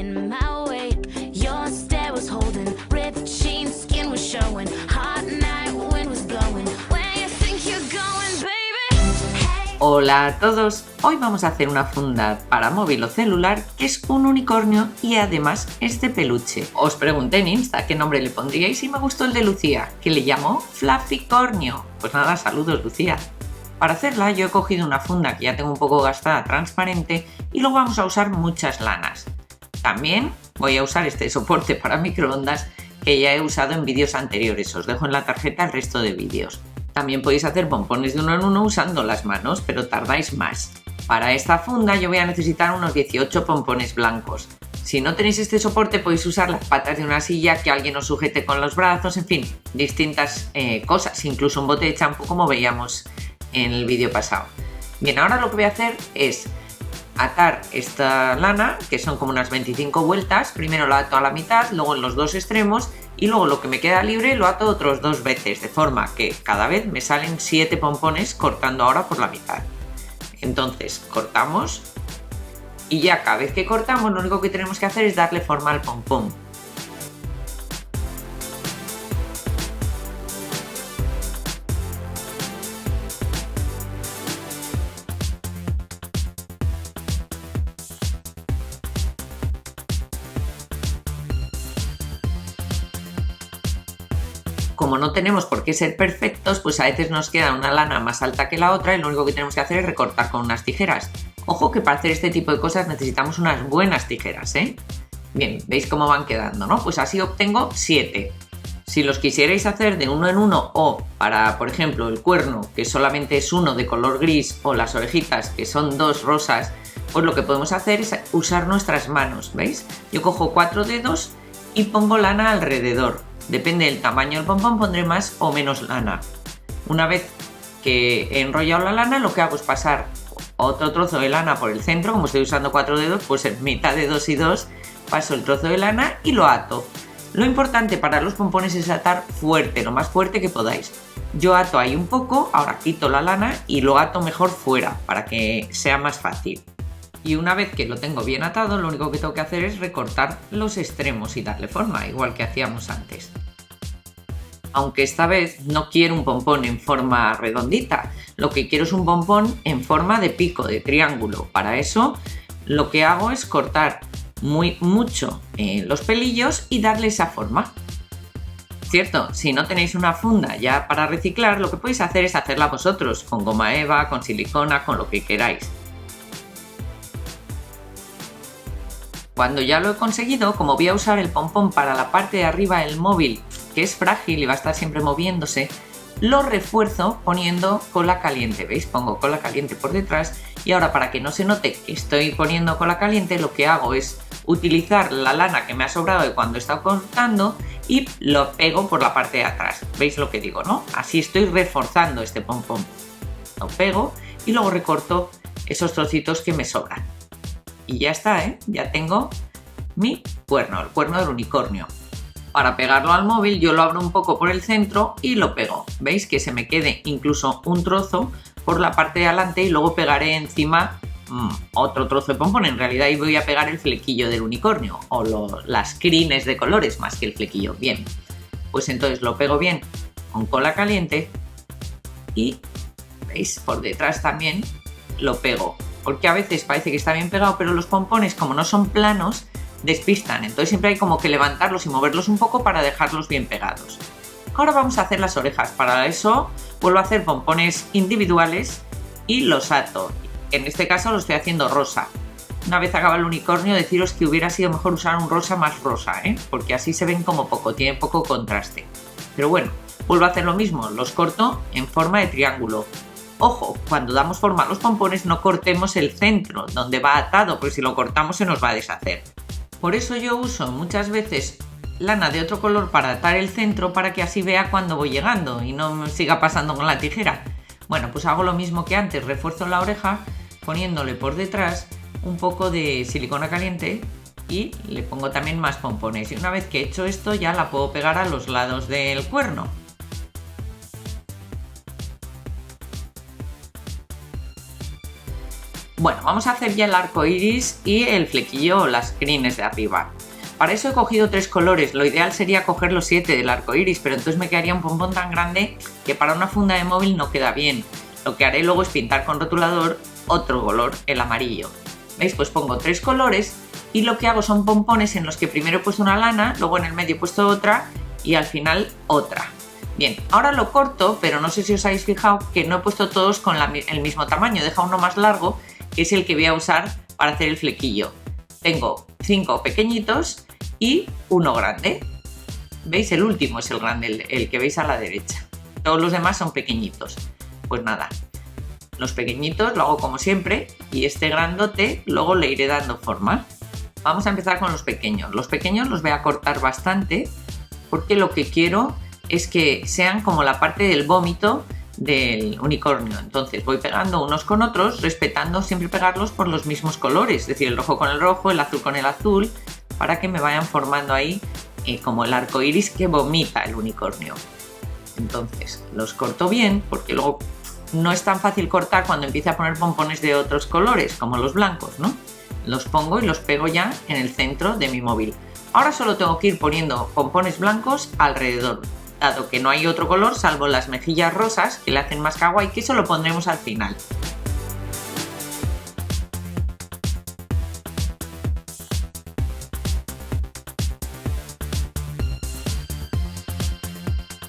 in my way. Your stare was holding, ripped jeans, skin was showing. Hot night, wind was blowing. Where you think you're going, baby? Hey. Hola a todos, hoy vamos a hacer una funda para móvil o celular que es un unicornio y además es de peluche. Os pregunté en Insta qué nombre le pondríais y me gustó el de Lucía, que le llamó Fluffycornio. Pues nada, saludos Lucía. Para hacerla yo he cogido una funda que ya tengo un poco gastada, transparente, y luego vamos a usar muchas lanas. También voy a usar este soporte para microondas que ya he usado en vídeos anteriores, os dejo en la tarjeta el resto de vídeos. También podéis hacer pompones de uno en uno usando las manos, pero tardáis más. Para esta funda yo voy a necesitar unos 18 pompones blancos. Si no tenéis este soporte podéis usar las patas de una silla, que alguien os sujete con los brazos, en fin, distintas cosas, incluso un bote de champú como veíamos en el vídeo pasado. Bien, ahora lo que voy a hacer es atar esta lana, que son como unas 25 vueltas. Primero lo ato a la mitad, luego en los dos extremos y luego lo que me queda libre lo ato otros 2 veces, de forma que cada vez me salen 7 pompones, cortando ahora por la mitad. Entonces cortamos y ya cada vez que cortamos lo único que tenemos que hacer es darle forma al pompón. Como no tenemos por qué ser perfectos, pues a veces nos queda una lana más alta que la otra y lo único que tenemos que hacer es recortar con unas tijeras. Ojo que para hacer este tipo de cosas necesitamos unas buenas tijeras, ¿eh? Bien, ¿veis cómo van quedando, no? Pues así obtengo 7. Si los quisierais hacer de uno en uno o para, por ejemplo, el cuerno, que solamente es uno de color gris, o las orejitas, que son 2 rosas, pues lo que podemos hacer es usar nuestras manos, ¿veis? Yo cojo 4 dedos y pongo lana alrededor. Depende del tamaño del pompón, pondré más o menos lana. Una vez que he enrollado la lana, lo que hago es pasar otro trozo de lana por el centro. Como estoy usando 4 dedos, pues en mitad de 2 y 2 paso el trozo de lana y lo ato. Lo importante para los pompones es atar fuerte, lo más fuerte que podáis. Yo ato ahí un poco, ahora quito la lana y lo ato mejor fuera para que sea más fácil. Y una vez que lo tengo bien atado, lo único que tengo que hacer es recortar los extremos y darle forma, igual que hacíamos antes. Aunque esta vez no quiero un pompón en forma redondita, lo que quiero es un pompón en forma de pico, de triángulo. Para eso lo que hago es cortar mucho los pelillos y darle esa forma. Cierto, si no tenéis una funda ya para reciclar, lo que podéis hacer es hacerla vosotros, con goma eva, con silicona, con lo que queráis. Cuando ya lo he conseguido, como voy a usar el pompón para la parte de arriba del móvil, que es frágil y va a estar siempre moviéndose, lo refuerzo poniendo cola caliente. ¿Veis? Pongo cola caliente por detrás y ahora, para que no se note que estoy poniendo cola caliente, lo que hago es utilizar la lana que me ha sobrado de cuando he estado cortando y lo pego por la parte de atrás. ¿Veis lo que digo, no? Así estoy reforzando este pompón. Lo pego y luego recorto esos trocitos que me sobran. Y ya está, ¿eh? Ya tengo mi cuerno, el cuerno del unicornio. Para pegarlo al móvil yo lo abro un poco por el centro y lo pego. ¿Veis? Que se me quede incluso un trozo por la parte de adelante y luego pegaré encima otro trozo de pompón. En realidad ahí voy a pegar el flequillo del unicornio o las crines de colores más que el flequillo. Bien, pues entonces lo pego bien con cola caliente y, ¿veis? Por detrás también lo pego. Porque a veces parece que está bien pegado, pero los pompones, como no son planos, despistan. Entonces siempre hay como que levantarlos y moverlos un poco para dejarlos bien pegados. Ahora vamos a hacer las orejas. Para eso vuelvo a hacer pompones individuales y los ato. En este caso lo estoy haciendo rosa. Una vez acaba el unicornio, deciros que hubiera sido mejor usar un rosa más rosa, ¿eh? Porque así se ven como poco, tienen poco contraste. Pero bueno, vuelvo a hacer lo mismo. Los corto en forma de triángulo. Ojo, cuando damos forma a los pompones no cortemos el centro donde va atado, porque si lo cortamos se nos va a deshacer. Por eso yo uso muchas veces lana de otro color para atar el centro, para que así vea cuando voy llegando y no me siga pasando con la tijera. Bueno, pues hago lo mismo que antes, refuerzo la oreja poniéndole por detrás un poco de silicona caliente y le pongo también más pompones. Y una vez que he hecho esto ya la puedo pegar a los lados del cuerno. Bueno, vamos a hacer ya el arco iris y el flequillo o las crines de arriba. Para eso he cogido 3 colores, lo ideal sería coger los 7 del arco iris, pero entonces me quedaría un pompón tan grande que para una funda de móvil no queda bien. Lo que haré luego es pintar con rotulador otro color, el amarillo. ¿Veis? Pues pongo 3 colores y lo que hago son pompones en los que primero he puesto una lana, luego en el medio he puesto otra y al final otra. Bien, ahora lo corto, pero no sé si os habéis fijado que no he puesto todos con el mismo tamaño, he dejado uno más largo, que es el que voy a usar para hacer el flequillo. Tengo 5 pequeñitos y uno grande. ¿Veis? El último es el grande, el que veis a la derecha. Todos los demás son pequeñitos. Pues nada, los pequeñitos lo hago como siempre y este grandote luego le iré dando forma. Vamos a empezar con los pequeños. Los pequeños los voy a cortar bastante porque lo que quiero es que sean como la parte del vómito del unicornio. Entonces voy pegando unos con otros, respetando siempre pegarlos por los mismos colores, es decir, el rojo con el rojo, el azul con el azul, para que me vayan formando ahí como el arco iris que vomita el unicornio. Entonces los corto bien porque luego no es tan fácil cortar cuando empiece a poner pompones de otros colores, como los blancos, ¿no? Los pongo y los pego ya en el centro de mi móvil. Ahora solo tengo que ir poniendo pompones blancos alrededor, dado que no hay otro color salvo las mejillas rosas que le hacen más kawaii, que eso lo pondremos al final.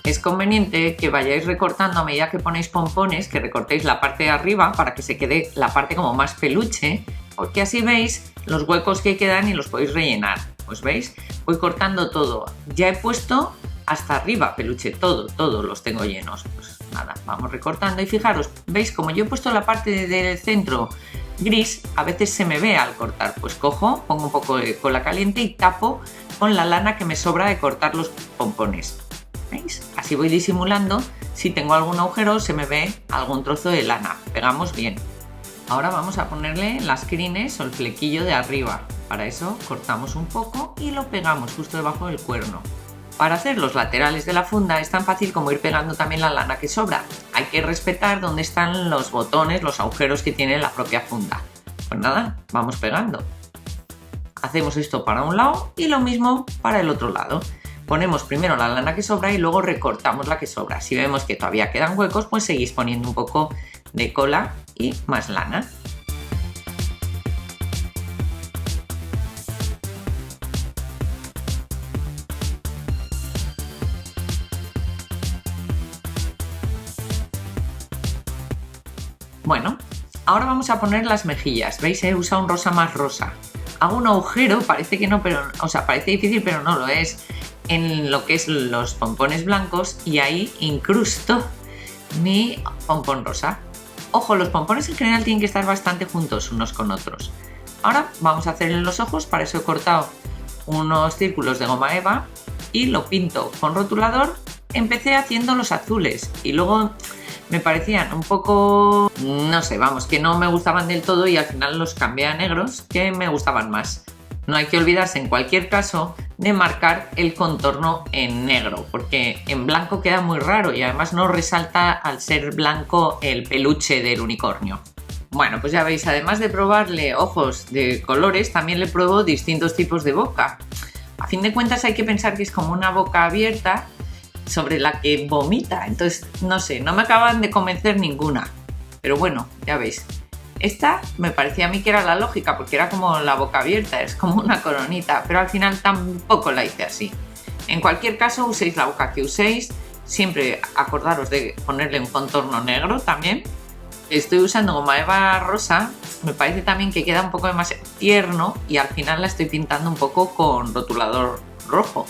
Es conveniente que vayáis recortando a medida que ponéis pompones, que recortéis la parte de arriba para que se quede la parte como más peluche, porque así veis los huecos que quedan y los podéis rellenar. Pues veis, voy cortando todo. Ya he puesto hasta arriba peluche, todos los tengo llenos. Pues nada, vamos recortando y fijaros, veis como yo he puesto la parte del centro gris, a veces se me ve al cortar, pues cojo, pongo un poco de cola caliente y tapo con la lana que me sobra de cortar los pompones. ¿Veis? Así voy disimulando, si tengo algún agujero se me ve algún trozo de lana, pegamos bien. Ahora vamos a ponerle las crines o el flequillo de arriba, para eso cortamos un poco y lo pegamos justo debajo del cuerno. Para hacer los laterales de la funda es tan fácil como ir pegando también la lana que sobra, hay que respetar dónde están los botones, los agujeros que tiene la propia funda. Pues nada, vamos pegando. Hacemos esto para un lado y lo mismo para el otro lado. Ponemos primero la lana que sobra y luego recortamos la que sobra. Si vemos que todavía quedan huecos, pues seguís poniendo un poco de cola y más lana. Bueno, ahora vamos a poner las mejillas. ¿Veis? He usado un rosa más rosa. Hago un agujero, parece que no, pero, o sea, parece difícil, pero no lo es, en lo que es los pompones blancos y ahí incrusto mi pompón rosa. Ojo, los pompones en general tienen que estar bastante juntos unos con otros. Ahora vamos a hacerle los ojos, para eso he cortado unos círculos de goma eva y lo pinto con rotulador. Empecé haciendo los azules y luego me parecían un poco, no sé, vamos, que no me gustaban del todo y al final los cambié a negros, que me gustaban más. No hay que olvidarse en cualquier caso de marcar el contorno en negro, porque en blanco queda muy raro y además no resalta al ser blanco el peluche del unicornio. Bueno, pues ya veis, además de probarle ojos de colores, también le pruebo distintos tipos de boca. A fin de cuentas hay que pensar que es como una boca abierta sobre la que vomita, entonces no sé, no me acaban de convencer ninguna, pero bueno, ya veis. Esta me parecía a mí que era la lógica porque era como la boca abierta, es como una coronita, pero al final tampoco la hice así. En cualquier caso, uséis la boca que uséis, siempre acordaros de ponerle un contorno negro también. Estoy usando goma eva rosa, me parece también que queda un poco demasiado tierno y al final la estoy pintando un poco con rotulador rojo.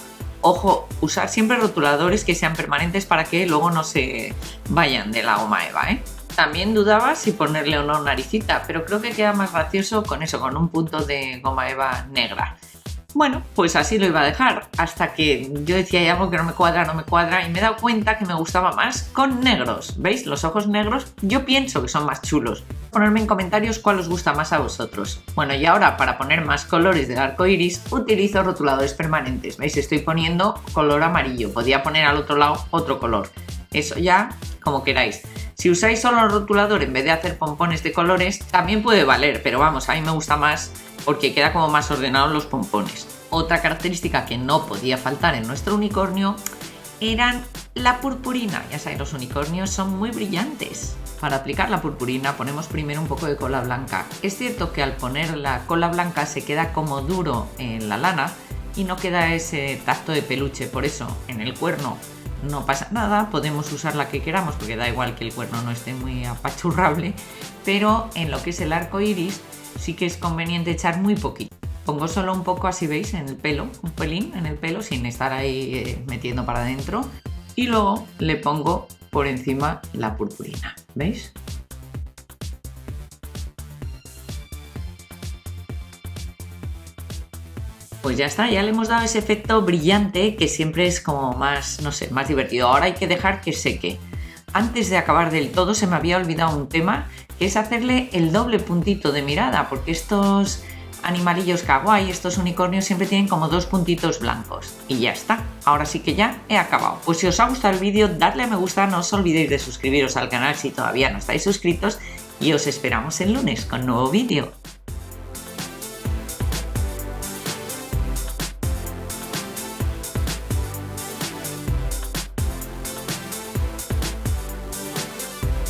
Ojo, usar siempre rotuladores que sean permanentes para que luego no se vayan de la goma eva, ¿eh? También dudaba si ponerle o no naricita, pero creo que queda más gracioso con eso, con un punto de goma eva negra. Bueno, pues así lo iba a dejar, hasta que yo decía hay algo que no me cuadra, y me he dado cuenta que me gustaba más con negros. ¿Veis? Los ojos negros yo pienso que son más chulos. Ponerme en comentarios cuál os gusta más a vosotros. Bueno, y ahora para poner más colores del arco iris utilizo rotuladores permanentes. ¿Veis? Estoy poniendo color amarillo, podía poner al otro lado otro color. Eso ya como queráis. Si usáis solo el rotulador en vez de hacer pompones de colores, también puede valer, pero vamos, a mí me gusta más porque queda como más ordenados los pompones. Otra característica que no podía faltar en nuestro unicornio eran la purpurina. Ya sabéis, los unicornios son muy brillantes. Para aplicar la purpurina ponemos primero un poco de cola blanca. Es cierto que al poner la cola blanca se queda como duro en la lana y no queda ese tacto de peluche, por eso en el cuerno no pasa nada, podemos usar la que queramos porque da igual que el cuerno no esté muy apachurrable, pero en lo que es el arco iris sí que es conveniente echar muy poquito. Pongo solo un poco, así veis, en el pelo, un pelín en el pelo sin estar ahí metiendo para adentro, y luego le pongo por encima la purpurina, ¿veis? Pues ya está, ya le hemos dado ese efecto brillante que siempre es como más, no sé, más divertido. Ahora hay que dejar que seque. Antes de acabar del todo se me había olvidado un tema, que es hacerle el doble puntito de mirada, porque estos animalillos kawaii, estos unicornios siempre tienen como dos puntitos blancos. Y ya está, ahora sí que ya he acabado. Pues si os ha gustado el vídeo, dadle a me gusta, no os olvidéis de suscribiros al canal si todavía no estáis suscritos y os esperamos el lunes con nuevo vídeo.